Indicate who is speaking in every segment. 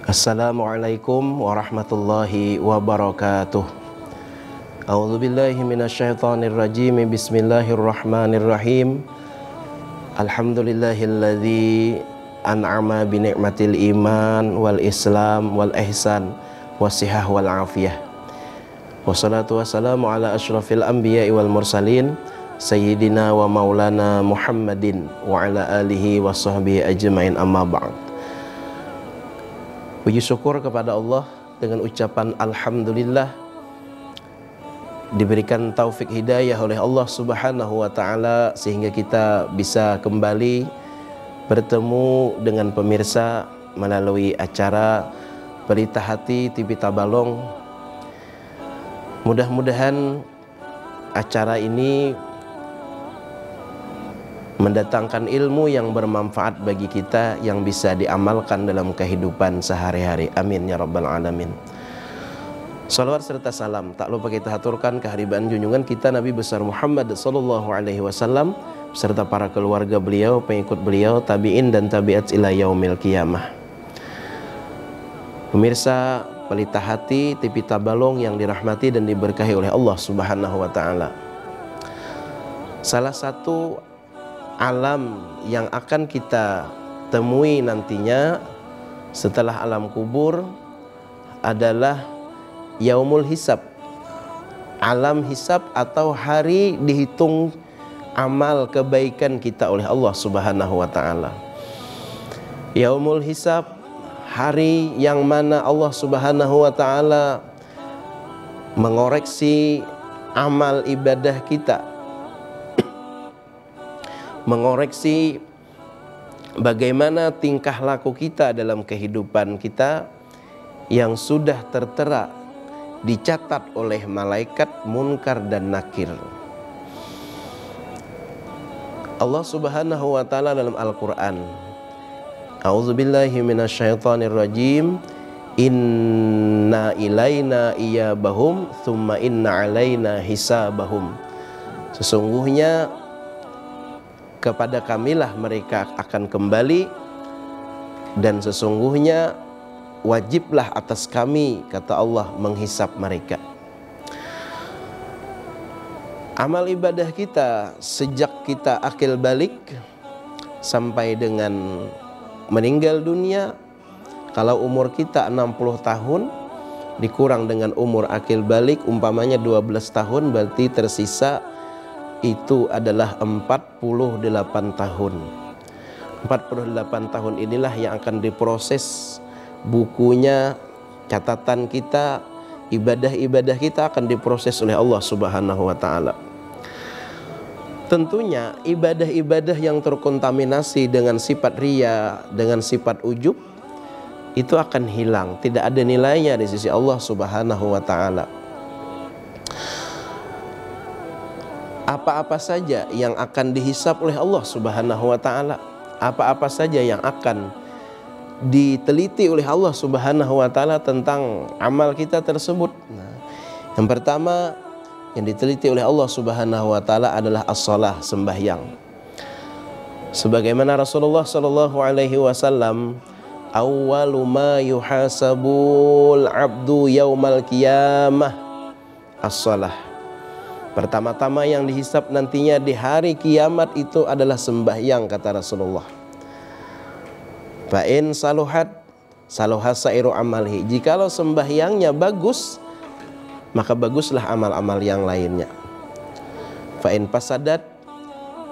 Speaker 1: Assalamualaikum warahmatullahi wabarakatuh. A'udzu billahi minasyaitonir rajim. Bismillahirrahmanirrahim. Alhamdulillahilladzi an'ama bi ni'matil iman wal islam wal ihsan wasihah wal afiyah. Wassalatu wassalamu ala asyrafil anbiya'i wal mursalin sayyidina wa maulana Muhammadin wa ala alihi wa sahbihi ajmain, amma ba'd. Puji syukur kepada Allah dengan ucapan alhamdulillah, diberikan taufik hidayah oleh Allah Subhanahu wa taala sehingga kita bisa kembali bertemu dengan pemirsa melalui acara Pelita Hati TV Tabalong. Mudah-mudahan acara ini mendatangkan ilmu yang bermanfaat bagi kita, yang bisa diamalkan dalam kehidupan sehari-hari. Amin ya rabbal alamin. Salawat serta salam tak lupa kita haturkan keharibaan junjungan kita Nabi besar Muhammad sallallahu alaihi wasallam serta para keluarga beliau, pengikut beliau, tabi'in dan tabi'at ila yaumil qiyamah. Pemirsa Pelita Hati TV Tabalong yang dirahmati dan diberkahi oleh Allah Subhanahu wa taala. Salah satu alam yang akan kita temui nantinya setelah alam kubur adalah yaumul hisab, alam hisab atau hari dihitung amal kebaikan kita oleh Allah Subhanahu wa taala. Yaumul hisab, hari yang mana Allah Subhanahu wa taala mengoreksi amal ibadah kita, mengoreksi bagaimana tingkah laku kita dalam kehidupan kita yang sudah tertera dicatat oleh malaikat munkar dan nakir. Allah Subhanahu wa taala dalam Al-Qur'an, A'udzubillahi minasyaitonir rajim, inna ilaina iyabahum thumma inna alaina hisabahum. Sesungguhnya kepada kamilah mereka akan kembali, dan sesungguhnya wajiblah atas kami, kata Allah, menghisap mereka. Amal ibadah kita sejak kita akil balik sampai dengan meninggal dunia, kalau umur kita 60 tahun dikurang dengan umur akil balik umpamanya 12 tahun, berarti tersisa itu adalah 48 tahun. 48 tahun inilah yang akan diproses bukunya, catatan kita, ibadah-ibadah kita akan diproses oleh Allah Subhanahu wa taala. Tentunya ibadah-ibadah yang terkontaminasi dengan sifat riya, dengan sifat ujub, itu akan hilang, tidak ada nilainya di sisi Allah Subhanahu wa taala. Apa-apa saja yang akan dihisap oleh Allah Subhanahu wa taala, apa-apa saja yang akan diteliti oleh Allah Subhanahu wa taala tentang amal kita tersebut. Yang pertama yang diteliti oleh Allah Subhanahu wa taala adalah as-shalah, sembahyang. Sebagaimana Rasulullah sallallahu alaihi wasallam, awwalu ma yuhasabul abdu yaumal qiyamah as-shalah. Pertama-tama yang dihisap nantinya di hari kiamat itu adalah sembahyang, kata Rasulullah. Fa in saluhat saluha sairu amalhi. Jikalau sembahyangnya bagus, maka baguslah amal-amal yang lainnya. Fa in fasadat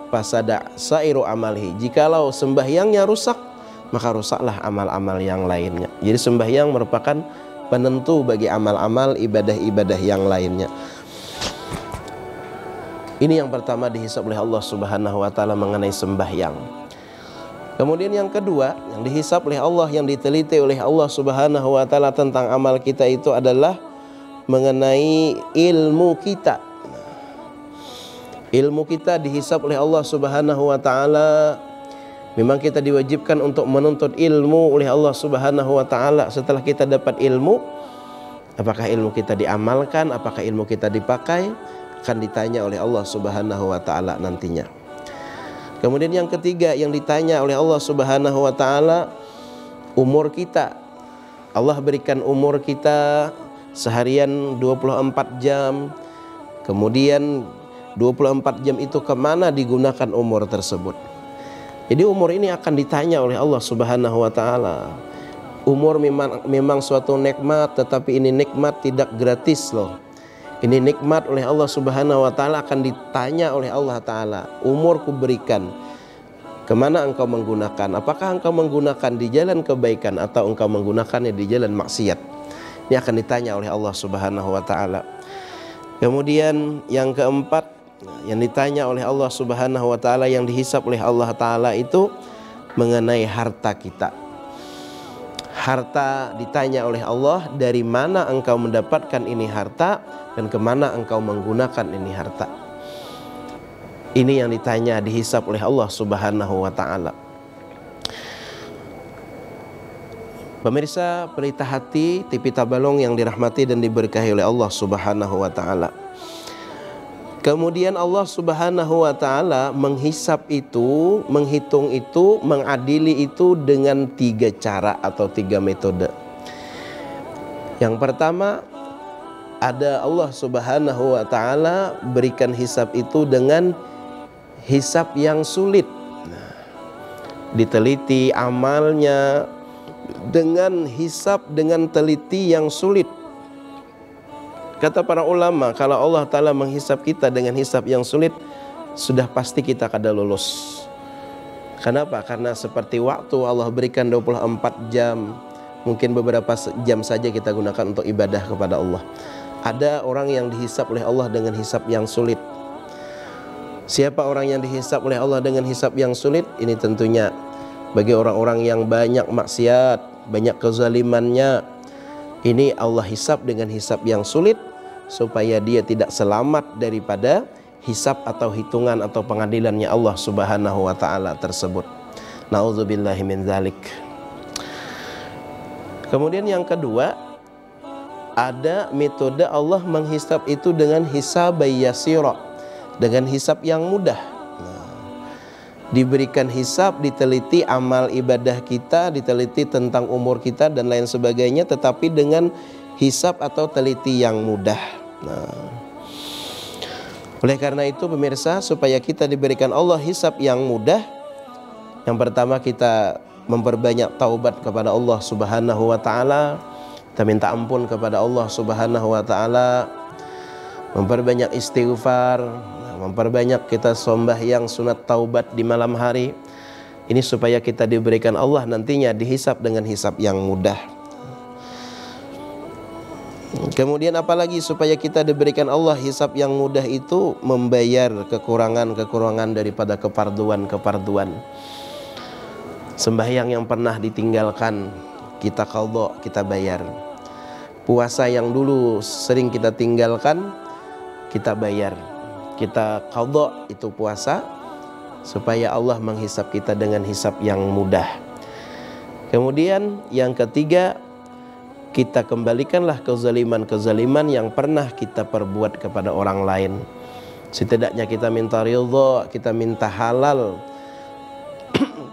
Speaker 1: fasada sairu amalhi. Jikalau sembahyangnya rusak, maka rusaklah amal-amal yang lainnya. Jadi sembahyang merupakan penentu bagi amal-amal ibadah-ibadah yang lainnya. Ini yang pertama dihisap oleh Allah Subhanahu wa taala mengenai sembahyang. Kemudian yang kedua yang dihisap oleh Allah, yang diteliti oleh Allah Subhanahu wa taala tentang amal kita itu adalah mengenai ilmu kita. Ilmu kita dihisap oleh Allah Subhanahu wa taala. Memang kita diwajibkan untuk menuntut ilmu oleh Allah Subhanahu wa taala. Setelah kita dapat ilmu, apakah ilmu kita diamalkan, apakah ilmu kita dipakai, akan ditanya oleh Allah Subhanahu wa taala nantinya. Kemudian yang ketiga yang ditanya oleh Allah Subhanahu wa taala, umur kita. Allah berikan umur kita seharian 24 jam. Kemudian 24 jam itu kemana digunakan umur tersebut? Jadi umur ini akan ditanya oleh Allah Subhanahu wa ta'ala. Umur memang suatu nikmat, tetapi ini nikmat tidak gratis loh. Ini nikmat oleh Allah Subhanahu wa ta'ala, akan ditanya oleh Allah ta'ala. Umur kuberikan, kemana engkau menggunakan? Apakah engkau menggunakan di jalan kebaikan atau engkau menggunakannya di jalan maksiat? Ini akan ditanya oleh Allah Subhanahu wa ta'ala. Kemudian yang keempat, yang ditanya oleh Allah Subhanahu wa ta'ala, yang dihisab oleh Allah ta'ala itu mengenai harta kita. Harta ditanya oleh Allah, dari mana engkau mendapatkan ini harta dan kemana engkau menggunakan ini harta. Ini yang ditanya, dihisab oleh Allah Subhanahu wa ta'ala. Pemirsa Pelita Hati TV Tabalong yang dirahmati dan diberkahi oleh Allah Subhanahu wa ta'ala. Kemudian Allah Subhanahu wa ta'ala menghisab itu, menghitung itu, mengadili itu dengan 3 cara atau 3 metode. Yang pertama, ada Allah Subhanahu wa ta'ala berikan hisab itu dengan hisab yang sulit. Diteliti amalnya dengan hisab, dengan teliti yang sulit. Kata para ulama, kalau Allah ta'ala menghisab kita dengan hisab yang sulit, sudah pasti kita kada lulus. Kenapa? Karena seperti waktu Allah berikan 24 jam, mungkin beberapa jam saja kita gunakan untuk ibadah kepada Allah. Ada orang yang dihisab oleh Allah dengan hisab yang sulit. Siapa orang yang dihisab oleh Allah dengan hisab yang sulit? Ini tentunya bagi orang-orang yang banyak maksiat, banyak kezalimannya. Ini Allah hisab dengan hisab yang sulit supaya dia tidak selamat daripada hisab atau hitungan atau pengadilannya Allah Subhanahu wa ta'ala tersebut. Nauzubillahi min dzalik. Kemudian yang kedua, ada metode Allah menghisab itu dengan hisab yasira, dengan hisab yang mudah. Diberikan hisab, diteliti amal ibadah kita, diteliti tentang umur kita dan lain sebagainya, tetapi dengan hisab atau teliti yang mudah. Oleh karena itu pemirsa, supaya kita diberikan Allah hisab yang mudah, yang pertama kita memperbanyak taubat kepada Allah Subhanahu wa ta'ala. Kita minta ampun kepada Allah Subhanahu wa ta'ala, memperbanyak istighfar, memperbanyak kita sembahyang sunat taubat di malam hari. Ini supaya kita diberikan Allah nantinya dihisab dengan hisab yang mudah. Kemudian apalagi supaya kita diberikan Allah hisab yang mudah itu, membayar kekurangan-kekurangan daripada keparduan-keparduan. Sembahyang yang pernah ditinggalkan kita qadha, kita bayar. Puasa yang dulu sering kita tinggalkan, kita bayar. Kita qadha itu puasa supaya Allah menghisab kita dengan hisab yang mudah. Kemudian yang ketiga, kita kembalikanlah kezaliman-kezaliman yang pernah kita perbuat kepada orang lain. Setidaknya kita minta ridha, kita minta halal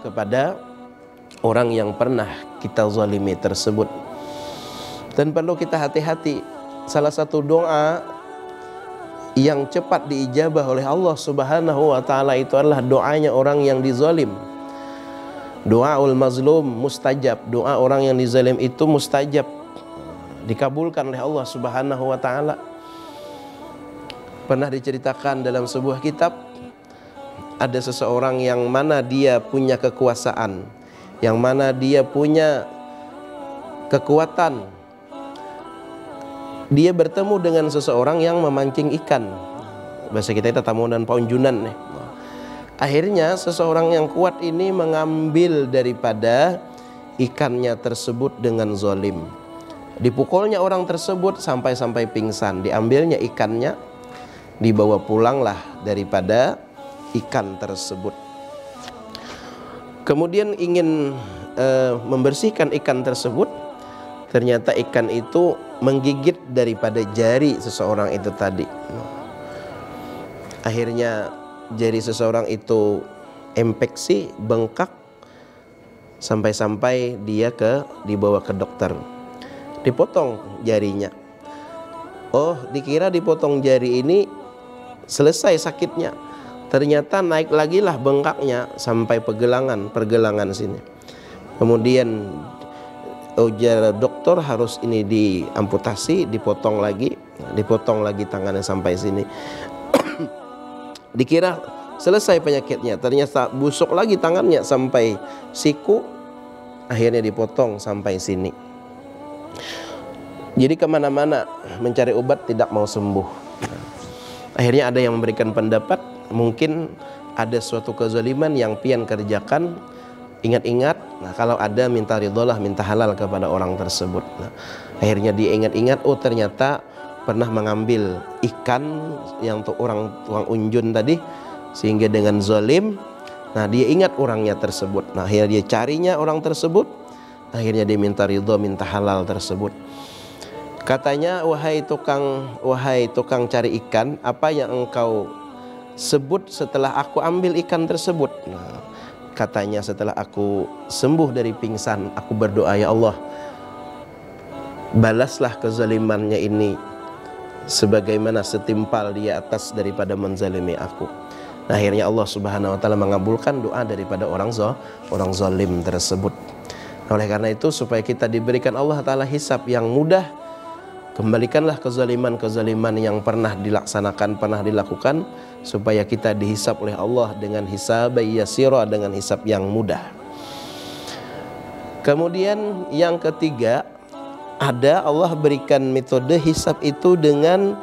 Speaker 1: kepada orang yang pernah kita zalimi tersebut. Dan perlu kita hati-hati, salah satu doa yang cepat diijabah oleh Allah Subhanahu wa ta'ala itu adalah doanya orang yang dizalim. Doaul mazlum mustajab. Doa orang yang dizalim itu mustajab, dikabulkan oleh Allah Subhanahu wa ta'ala. Pernah diceritakan dalam sebuah kitab, ada seseorang yang mana dia punya kekuasaan, yang mana dia punya kekuatan. Dia bertemu dengan seseorang yang memancing ikan. Bahasa kita itu tamu dan paunjunan nih. Akhirnya seseorang yang kuat ini mengambil daripada ikannya tersebut dengan zalim. Dipukulnya orang tersebut sampai pingsan. Diambilnya ikannya, dibawa pulanglah daripada ikan tersebut. Kemudian ingin membersihkan ikan tersebut, ternyata ikan itu menggigit daripada jari seseorang itu tadi. Akhirnya jari seseorang itu infeksi, bengkak, sampai-sampai dia dibawa ke dokter. dipotong jarinya. Oh, dikira dipotong jari ini selesai sakitnya. Ternyata naik lagi lah bengkaknya sampai pergelangan sini. Kemudian ujar dokter harus ini diamputasi, dipotong lagi tangannya sampai sini. Dikira selesai penyakitnya, ternyata busuk lagi tangannya sampai siku. Akhirnya dipotong sampai sini. Jadi kemana-mana mencari obat tidak mau sembuh. Akhirnya ada yang memberikan pendapat, mungkin ada suatu kezaliman yang pian kerjakan. Ingat-ingat, nah kalau ada minta ridholah, minta halal kepada orang tersebut. Nah, akhirnya dia ingat-ingat, oh ternyata pernah mengambil ikan yang untuk orang tukang unjun tadi, sehingga dengan zalim. Nah dia ingat orangnya tersebut. Nah akhirnya dia carinya orang tersebut. Akhirnya dia minta ridho, minta halal tersebut. Katanya, wahai tukang cari ikan, apa yang engkau sebut setelah aku ambil ikan tersebut? Nah, katanya setelah aku sembuh dari pingsan, aku berdoa, ya Allah, balaslah kezalimannya ini sebagaimana setimpal dia atas daripada menzalimi aku. Nah, akhirnya Allah Subhanahu wa taala mengabulkan doa daripada orang zalim tersebut. Oleh karena itu, supaya kita diberikan Allah taala hisab yang mudah, kembalikanlah kezaliman-kezaliman yang pernah dilaksanakan, pernah dilakukan, supaya kita dihisab oleh Allah dengan hisab yasira, dengan hisab yang mudah. Kemudian yang ketiga, ada Allah berikan metode hisab itu dengan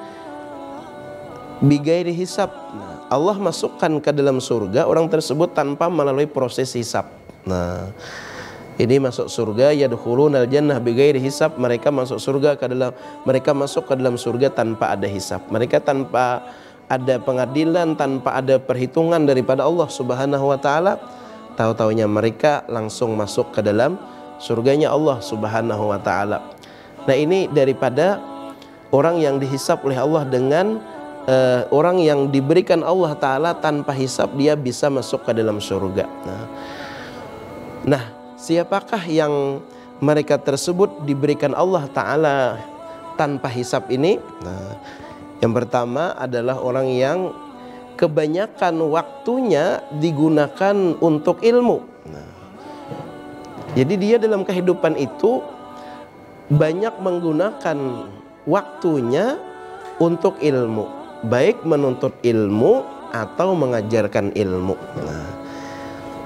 Speaker 1: bigairi hisab. Nah, Allah masukkan ke dalam surga orang tersebut tanpa melalui proses hisab. Nah, ini masuk surga, yadkhulunal jannah bighairi hisab, mereka masuk ke dalam surga tanpa ada hisab. Mereka tanpa ada pengadilan, tanpa ada perhitungan daripada Allah Subhanahu wa taala. Tahu-taunya mereka langsung masuk ke dalam surganya Allah Subhanahu wa taala. Nah, ini daripada orang yang dihisab oleh Allah dengan orang yang diberikan Allah taala tanpa hisab, dia bisa masuk ke dalam surga. Nah, siapakah yang mereka tersebut diberikan Allah Ta'ala tanpa hisab ini? Nah, yang pertama adalah orang yang kebanyakan waktunya digunakan untuk ilmu. Nah, jadi dia dalam kehidupan itu banyak menggunakan waktunya untuk ilmu, baik menuntut ilmu atau mengajarkan ilmu. Nah,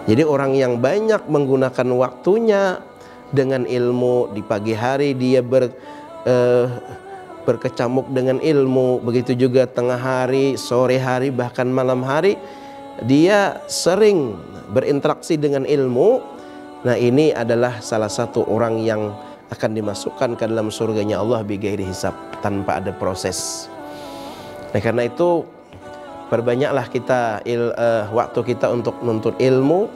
Speaker 1: jadi orang yang banyak menggunakan waktunya dengan ilmu, di pagi hari dia berkecamuk dengan ilmu, begitu juga tengah hari, sore hari, bahkan malam hari dia sering berinteraksi dengan ilmu. Nah, ini adalah salah satu orang yang akan dimasukkan ke dalam surganya Allah bighairi hisab, tanpa ada proses. Nah, karena itu perbanyaklah kita waktu kita untuk menuntut ilmu.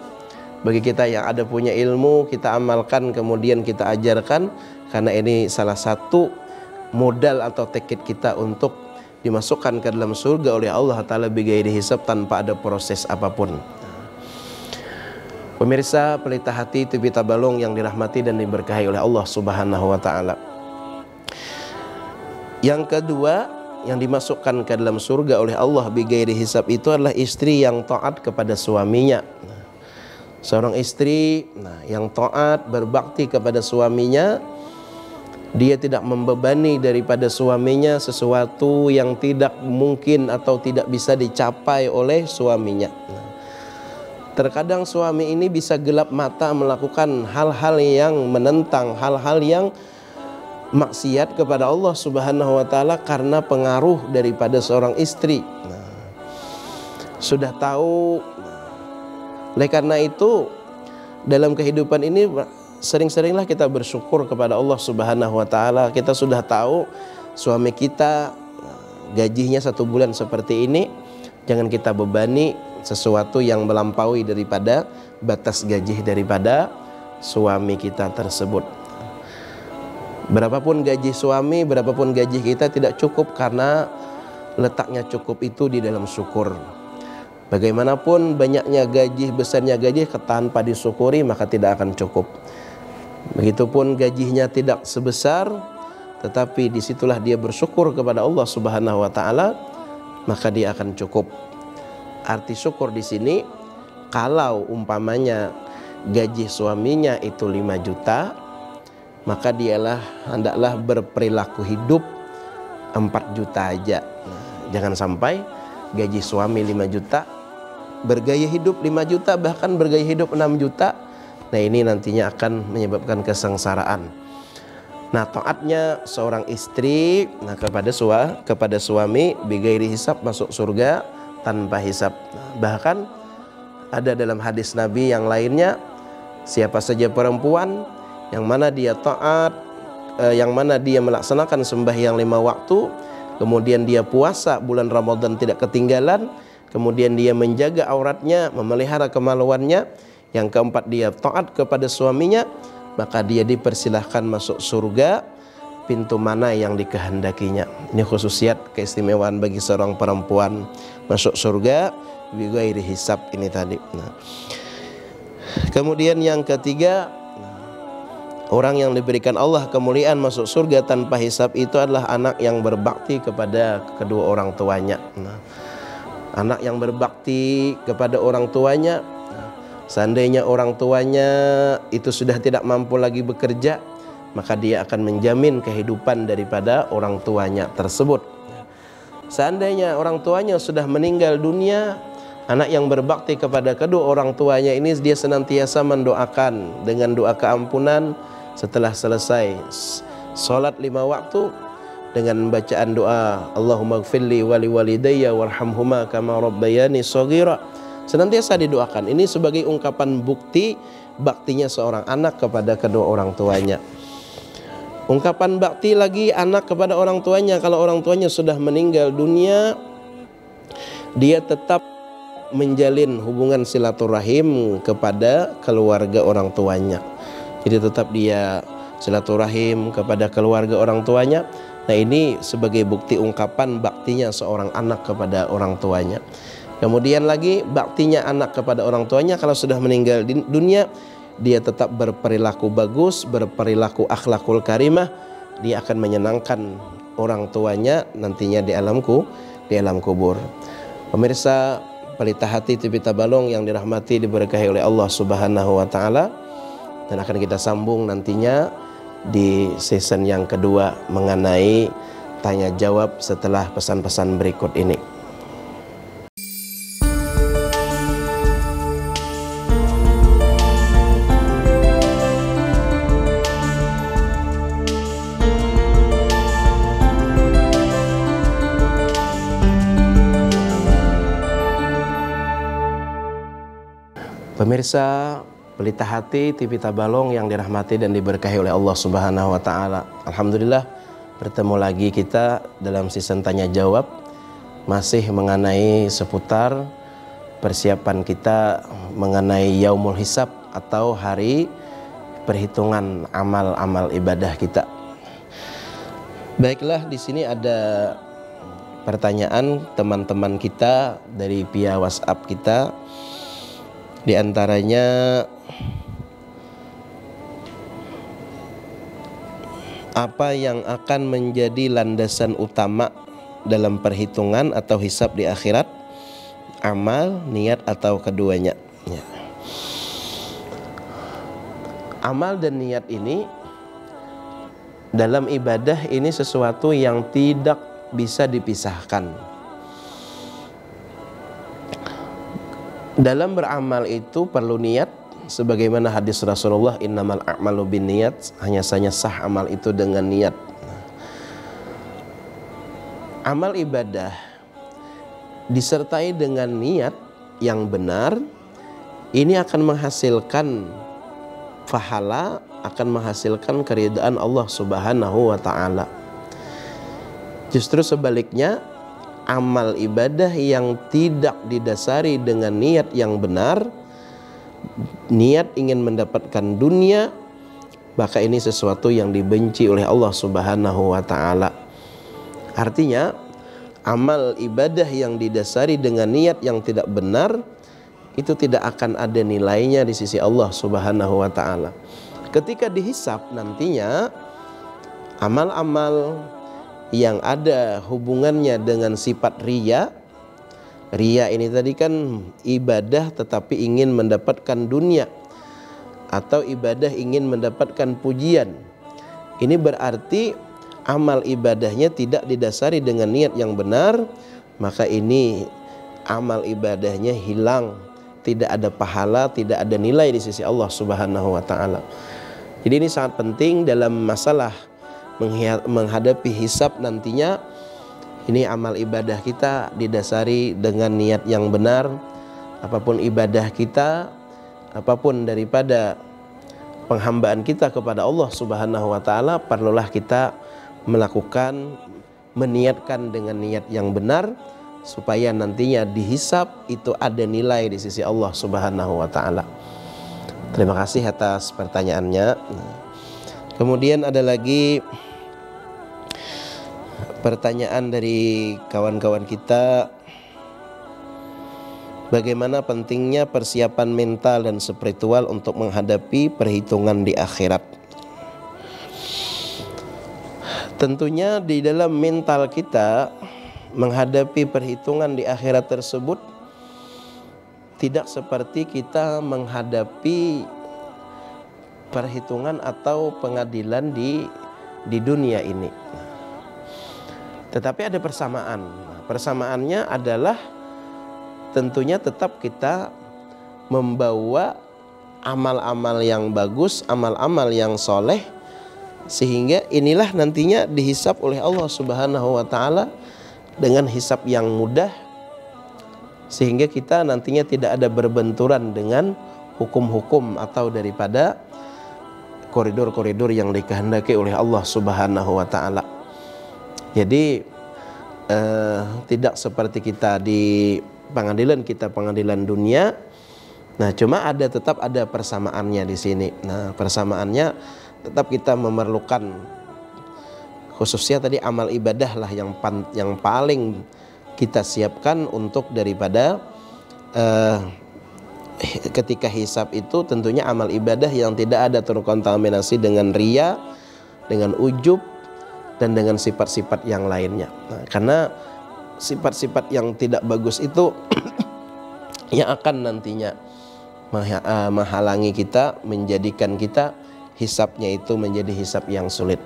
Speaker 1: Bagi kita yang ada punya ilmu, kita amalkan, kemudian kita ajarkan, karena ini salah satu modal atau tiket kita untuk dimasukkan ke dalam surga oleh Allah Ta'ala bighairi hisab, tanpa ada proses apapun. Pemirsa Pelita Hati TV Tabalong yang dirahmati dan diberkahi oleh Allah Subhanahu wa taala. Yang kedua, yang dimasukkan ke dalam surga oleh Allah bighairi hisab itu adalah istri yang taat kepada suaminya. Seorang istri yang taat, berbakti kepada suaminya, dia tidak membebani daripada suaminya sesuatu yang tidak mungkin atau tidak bisa dicapai oleh suaminya. Terkadang suami ini bisa gelap mata melakukan hal-hal yang menentang, hal-hal yang maksiat kepada Allah Subhanahu wa taala karena pengaruh daripada seorang istri. Sudah tahu. Oleh karena itu, dalam kehidupan ini sering-seringlah kita bersyukur kepada Allah Subhanahu wa taala. Kita sudah tahu suami kita gajinya 1 bulan seperti ini, jangan kita bebani sesuatu yang melampaui daripada batas gaji daripada suami kita tersebut. Berapapun gaji suami, berapapun gaji kita tidak cukup, karena letaknya cukup itu di dalam syukur. Bagaimanapun banyaknya gaji, besarnya gaji, tanpa disyukuri maka tidak akan cukup. Begitupun gajinya tidak sebesar, tetapi disitulah dia bersyukur kepada Allah Subhanahu wa Ta'ala, maka dia akan cukup. Arti syukur di sini, kalau umpamanya gaji suaminya itu 5 juta, maka dialah hendaklah berperilaku hidup 4 juta aja. Jangan sampai gaji suami 5 juta, bergaya hidup 5 juta, bahkan bergaya hidup 6 juta. Nah, ini nantinya akan menyebabkan kesengsaraan. Nah, taatnya seorang istri kepada suami bighairi hisab, masuk surga tanpa hisab. Bahkan ada dalam hadis Nabi yang lainnya, siapa saja perempuan yang mana dia taat, yang mana dia melaksanakan sembahyang 5 waktu, kemudian dia puasa bulan Ramadan tidak ketinggalan, kemudian dia menjaga auratnya, memelihara kemaluannya, yang keempat dia taat kepada suaminya, maka dia dipersilahkan masuk surga pintu mana yang dikehendakinya. Ini khususiat keistimewaan bagi seorang perempuan masuk surga bighairi hisab ini tadi. Nah, kemudian yang ketiga, orang yang diberikan Allah kemuliaan masuk surga tanpa hisab itu adalah anak yang berbakti kepada kedua orang tuanya. Nah, anak yang berbakti kepada orang tuanya, seandainya orang tuanya itu sudah tidak mampu lagi bekerja, maka dia akan menjamin kehidupan daripada orang tuanya tersebut. Seandainya orang tuanya sudah meninggal dunia, anak yang berbakti kepada kedua orang tuanya ini dia senantiasa mendoakan dengan doa keampunan setelah selesai sholat 5 waktu dengan bacaan doa Allahumma gfirli wali walidayya warhamhuma kama rabbayani shaghira. Senantiasa didoakan. Ini sebagai ungkapan bukti baktinya seorang anak kepada kedua orang tuanya. Ungkapan bakti lagi anak kepada orang tuanya, kalau orang tuanya sudah meninggal dunia, dia tetap menjalin hubungan silaturahim kepada keluarga orang tuanya. Jadi tetap dia silaturahim kepada keluarga orang tuanya. Nah, ini sebagai bukti ungkapan baktinya seorang anak kepada orang tuanya. Kemudian lagi baktinya anak kepada orang tuanya, kalau sudah meninggal di dunia, dia tetap berperilaku bagus, berperilaku akhlakul karimah, dia akan menyenangkan orang tuanya nantinya di alam kubur. Pemirsa Pelita Hati TV Tabalong yang dirahmati diberkahi oleh Allah Subhanahu wa Ta'ala, dan akan kita sambung nantinya di season yang kedua mengenai tanya jawab setelah pesan-pesan berikut ini. Pemirsa Pelita Hati TV Tabalong yang dirahmati dan diberkahi oleh Allah Subhanahu wa Ta'ala, alhamdulillah bertemu lagi kita dalam season tanya jawab, masih mengenai seputar persiapan kita mengenai Yaumul Hisab atau hari perhitungan amal-amal ibadah kita. Baiklah, di sini ada pertanyaan teman-teman kita dari via WhatsApp kita. Di antaranya, apa yang akan menjadi landasan utama dalam perhitungan atau hisab di akhirat? Amal, niat, atau keduanya? Ya. Amal dan niat ini dalam ibadah ini sesuatu yang tidak bisa dipisahkan. Dalam beramal itu perlu niat, sebagaimana hadis Rasulullah, innamal a'malu binniyat, hanya saja sah amal itu dengan niat. Amal ibadah disertai dengan niat yang benar, ini akan menghasilkan pahala, akan menghasilkan keridhaan Allah Subhanahu wa Ta'ala. Justru sebaliknya, amal ibadah yang tidak didasari dengan niat yang benar, niat ingin mendapatkan dunia, maka ini sesuatu yang dibenci oleh Allah Subhanahu wa Ta'ala. Artinya, amal ibadah yang didasari dengan niat yang tidak benar, itu tidak akan ada nilainya di sisi Allah Subhanahu wa Ta'ala. ketika dihisab nantinya amal-amal yang ada hubungannya dengan sifat riya. Riya ini tadi kan ibadah tetapi ingin mendapatkan dunia, atau ibadah ingin mendapatkan pujian. Ini berarti amal ibadahnya tidak didasari dengan niat yang benar, maka ini amal ibadahnya hilang, tidak ada pahala, tidak ada nilai di sisi Allah Subhanahu wa taala. Jadi ini sangat penting dalam masalah menghadapi hisab nantinya. Ini amal ibadah kita didasari dengan niat yang benar. Apapun ibadah kita, apapun daripada penghambaan kita kepada Allah Subhanahu wa taala, perlulah kita melakukan, meniatkan dengan niat yang benar, supaya nantinya dihisab itu ada nilai di sisi Allah Subhanahu wa taala. Terima kasih atas pertanyaannya. Kemudian ada lagi pertanyaan dari kawan-kawan kita, bagaimana pentingnya persiapan mental dan spiritual untuk menghadapi perhitungan di akhirat. Tentunya di dalam mental kita menghadapi perhitungan di akhirat tersebut tidak seperti kita menghadapi perhitungan atau pengadilan di dunia ini. Tetapi ada persamaan. Persamaannya adalah tentunya tetap kita membawa amal-amal yang bagus, amal-amal yang soleh, sehingga inilah nantinya dihisab oleh Allah Subhanahu wa taala dengan hisab yang mudah, sehingga kita nantinya tidak ada berbenturan dengan hukum-hukum atau daripada koridor-koridor yang dikehendaki oleh Allah Subhanahu wa taala. Jadi tidak seperti kita di pengadilan kita, pengadilan dunia. Nah, cuma tetap ada persamaannya di sini. Nah, persamaannya tetap kita memerlukan, khususnya tadi amal ibadah lah yang paling kita siapkan untuk daripada ketika hisab itu, tentunya amal ibadah yang tidak ada terkontaminasi dengan riya, dengan ujub, dan dengan sifat-sifat yang lainnya. Nah, karena sifat-sifat yang tidak bagus itu yang akan nantinya menghalangi kita, menjadikan kita hisabnya itu menjadi hisab yang sulit.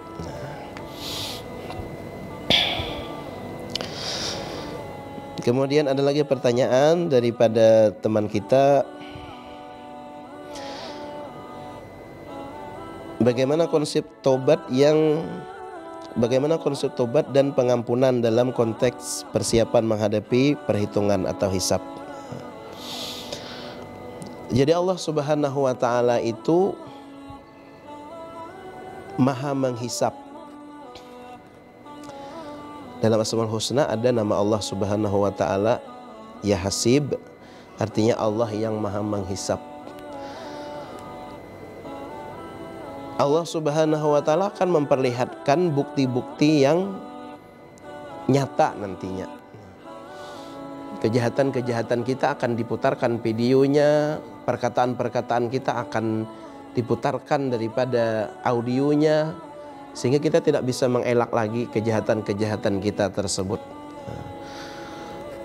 Speaker 1: Kemudian ada lagi pertanyaan daripada teman kita, bagaimana konsep tobat dan pengampunan dalam konteks persiapan menghadapi perhitungan atau hisab. Jadi Allah Subhanahu wa taala itu Maha menghisab. Dalam Asmaul Husna ada nama Allah Subhanahu wa taala Ya Hasib, artinya Allah yang Maha menghisab. Allah Subhanahu wa taala akan memperlihatkan bukti-bukti yang nyata nantinya. Kejahatan-kejahatan kita akan diputarkan videonya, perkataan-perkataan kita akan diputarkan daripada audionya, sehingga kita tidak bisa mengelak lagi kejahatan-kejahatan kita tersebut.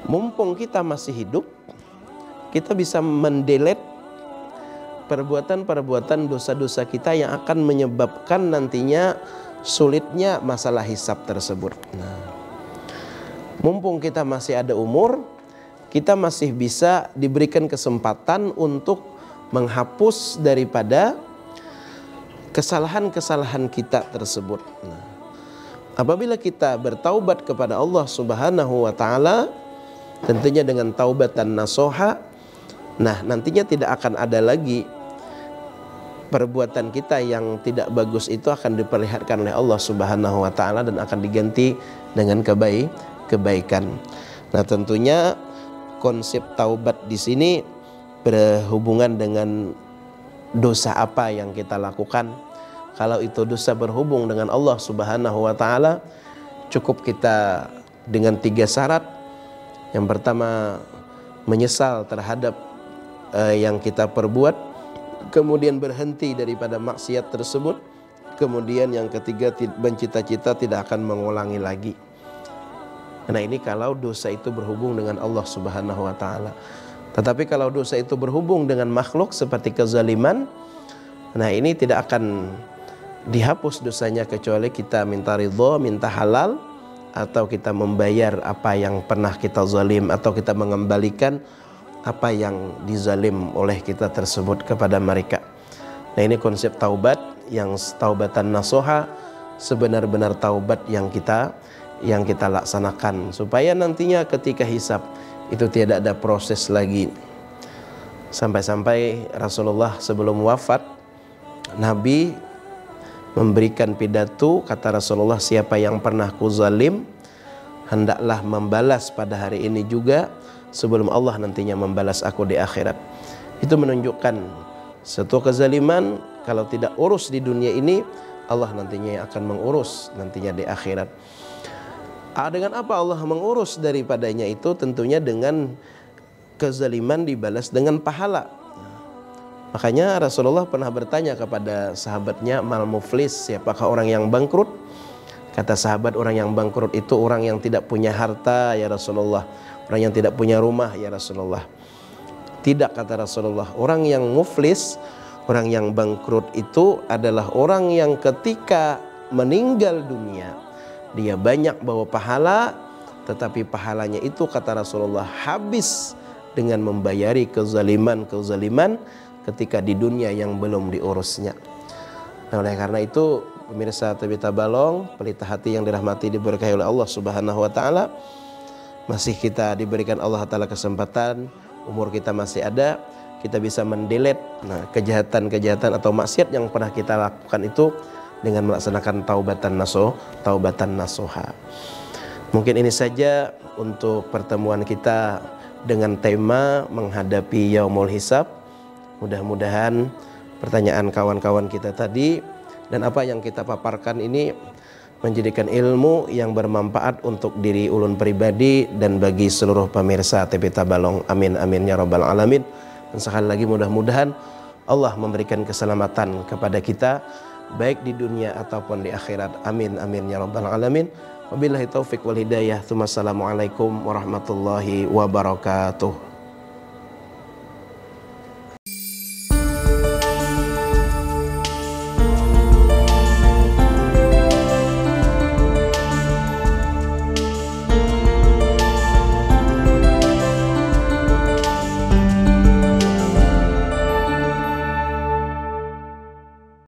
Speaker 1: Mumpung kita masih hidup, kita bisa mendelete perbuatan-perbuatan dosa-dosa kita yang akan menyebabkan nantinya sulitnya masalah hisab tersebut. Nah, mumpung kita masih ada umur, kita masih bisa diberikan kesempatan untuk menghapus daripada kesalahan-kesalahan kita tersebut. Nah, apabila kita bertaubat kepada Allah Subhanahu wa taala, tentunya dengan taubatan nasuha, nah nantinya tidak akan ada lagi perbuatan kita yang tidak bagus itu akan diperlihatkan oleh Allah Subhanahu wa taala dan akan diganti dengan kebaikan. Nah, tentunya konsep taubat di sini berhubungan dengan dosa apa yang kita lakukan. Kalau itu dosa berhubung dengan Allah Subhanahu wa taala, cukup kita dengan 3 syarat. Yang pertama, menyesal terhadap yang kita perbuat, kemudian berhenti daripada maksiat tersebut, kemudian yang ketiga mencita-cita tidak akan mengulangi lagi. Nah ini kalau dosa itu berhubung dengan Allah Subhanahu wa ta'ala. Tetapi kalau dosa itu berhubung dengan makhluk seperti kezaliman, nah ini tidak akan dihapus dosanya kecuali kita minta ridho, minta halal, atau kita membayar apa yang pernah kita zalim, atau kita mengembalikan apa yang dizalim oleh kita tersebut kepada mereka. Nah ini konsep taubat yang taubatan nasuha, sebenar-benar taubat yang kita laksanakan, supaya nantinya ketika hisab itu tidak ada proses lagi. Sampai-sampai Rasulullah sebelum wafat, Nabi memberikan pidato, kata Rasulullah, siapa yang pernah kuzalim hendaklah membalas pada hari ini juga sebelum Allah nantinya membalas aku di akhirat. Itu menunjukkan satu kezaliman kalau tidak urus di dunia ini, Allah nantinya akan mengurus nantinya di akhirat. Dengan apa Allah mengurus daripadanya itu? Tentunya dengan kezaliman dibalas dengan pahala. Makanya Rasulullah pernah bertanya kepada sahabatnya, mal muflis, siapakah orang yang bangkrut? Kata sahabat, orang yang bangkrut itu orang yang tidak punya harta ya Rasulullah, orang yang tidak punya rumah ya Rasulullah. Tidak, kata Rasulullah, orang yang muflis, orang yang bangkrut itu adalah orang yang ketika meninggal dunia dia banyak bawa pahala, tetapi pahalanya itu, kata Rasulullah, habis dengan membayari kezaliman ketika di dunia yang belum diurusnya. Nah, oleh karena itu pemirsa TV Tabalong, pelita hati yang dirahmati diberkahi oleh Allah Subhanahu wa taala, masih kita diberikan Allah taala kesempatan, umur kita masih ada, kita bisa mendelete kejahatan-kejahatan atau maksiat yang pernah kita lakukan itu dengan melaksanakan taubatan nasuha. Mungkin ini saja untuk pertemuan kita dengan tema menghadapi yaumul hisab. Mudah-mudahan pertanyaan kawan-kawan kita tadi dan apa yang kita paparkan ini menjadikan ilmu yang bermanfaat untuk diri ulun pribadi dan bagi seluruh pemirsa TV Tabalong. Amin amin ya rabbal alamin. Dan sekali lagi mudah-mudahan Allah memberikan keselamatan kepada kita baik di dunia ataupun di akhirat. Amin amin ya rabbal alamin. Wabillahi taufik wal hidayah. Assalamualaikum warahmatullahi wabarakatuh.